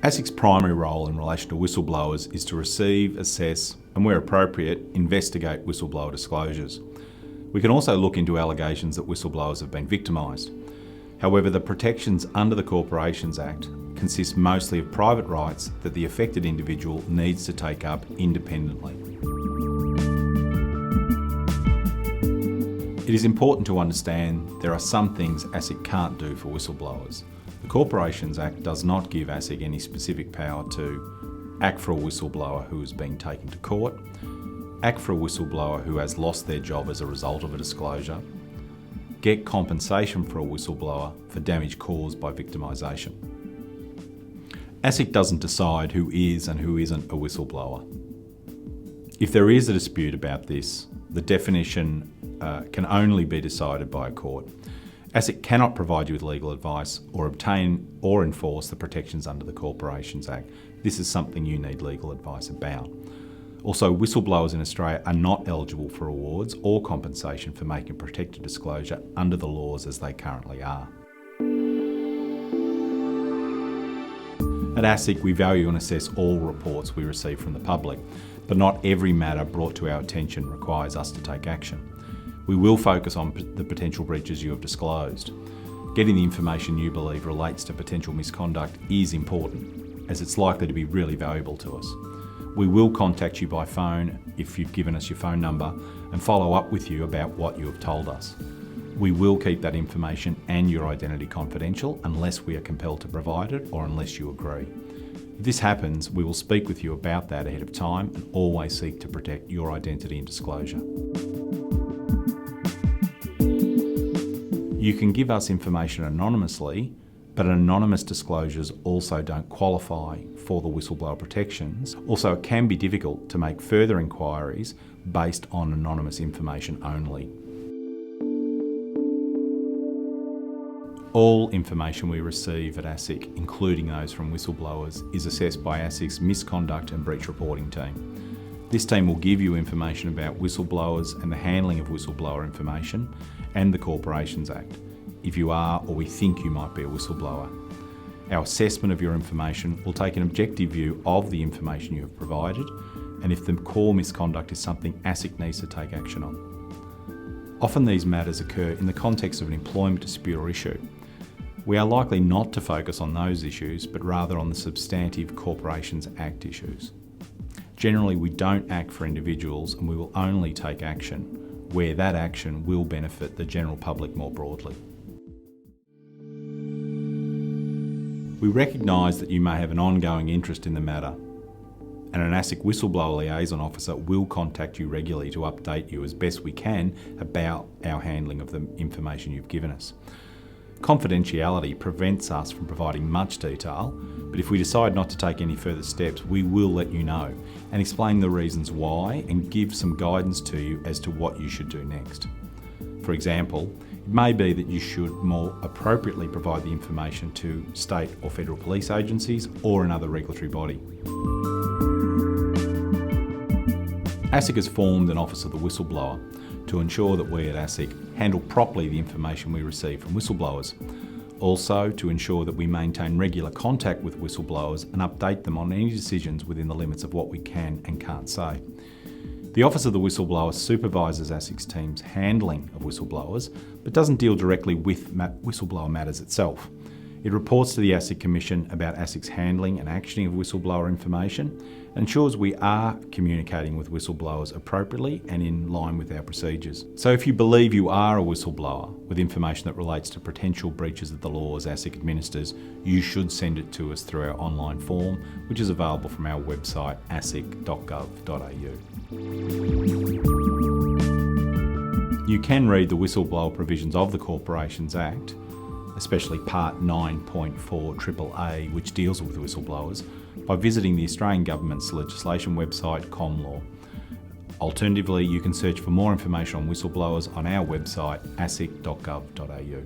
ASIC's primary role in relation to whistleblowers is to receive, assess, and where appropriate, investigate whistleblower disclosures. We can also look into allegations that whistleblowers have been victimised. However, the protections under the Corporations Act consist mostly of private rights that the affected individual needs to take up independently. It is important to understand there are some things ASIC can't do for whistleblowers. The Corporations Act does not give ASIC any specific power to act for a whistleblower who is being taken to court, act for a whistleblower who has lost their job as a result of a disclosure, get compensation for a whistleblower for damage caused by victimisation. ASIC doesn't decide who is and who isn't a whistleblower. If there is a dispute about this, the definition can only be decided by a court. ASIC cannot provide you with legal advice or obtain or enforce the protections under the Corporations Act. This is something you need legal advice about. Also, whistleblowers in Australia are not eligible for awards or compensation for making protected disclosure under the laws as they currently are. At ASIC, we value and assess all reports we receive from the public, but not every matter brought to our attention requires us to take action. We will focus on the potential breaches you have disclosed. Getting the information you believe relates to potential misconduct is important, as it's likely to be really valuable to us. We will contact you by phone if you've given us your phone number and follow up with you about what you have told us. We will keep that information and your identity confidential unless we are compelled to provide it or unless you agree. If this happens, we will speak with you about that ahead of time and always seek to protect your identity and disclosure. You can give us information anonymously, but anonymous disclosures also don't qualify for the whistleblower protections. Also, it can be difficult to make further inquiries based on anonymous information only. All information we receive at ASIC, including those from whistleblowers, is assessed by ASIC's Misconduct and Breach Reporting team. This team will give you information about whistleblowers and the handling of whistleblower information and the Corporations Act, if you are or we think you might be a whistleblower. Our assessment of your information will take an objective view of the information you have provided and if the core misconduct is something ASIC needs to take action on. Often these matters occur in the context of an employment dispute or issue. We are likely not to focus on those issues, but rather on the substantive Corporations Act issues. Generally, we don't act for individuals and we will only take action where that action will benefit the general public more broadly. We recognise that you may have an ongoing interest in the matter, and an ASIC whistleblower liaison officer will contact you regularly to update you as best we can about our handling of the information you've given us. Confidentiality prevents us from providing much detail, but if we decide not to take any further steps, we will let you know and explain the reasons why and give some guidance to you as to what you should do next. For example, it may be that you should more appropriately provide the information to state or federal police agencies or another regulatory body. ASIC has formed an Office of the Whistleblower to ensure that we at ASIC handle properly the information we receive from whistleblowers. Also, to ensure that we maintain regular contact with whistleblowers and update them on any decisions within the limits of what we can and can't say. The Office of the Whistleblower supervises ASIC's team's handling of whistleblowers, but doesn't deal directly with whistleblower matters itself. It reports to the ASIC Commission about ASIC's handling and actioning of whistleblower information and ensures we are communicating with whistleblowers appropriately and in line with our procedures. So if you believe you are a whistleblower with information that relates to potential breaches of the laws ASIC administers, you should send it to us through our online form, which is available from our website asic.gov.au. You can read the whistleblower provisions of the Corporations Act, especially Part 9.4 which deals with whistleblowers, by visiting the Australian Government's legislation website, ComLaw. Alternatively, you can search for more information on whistleblowers on our website asic.gov.au.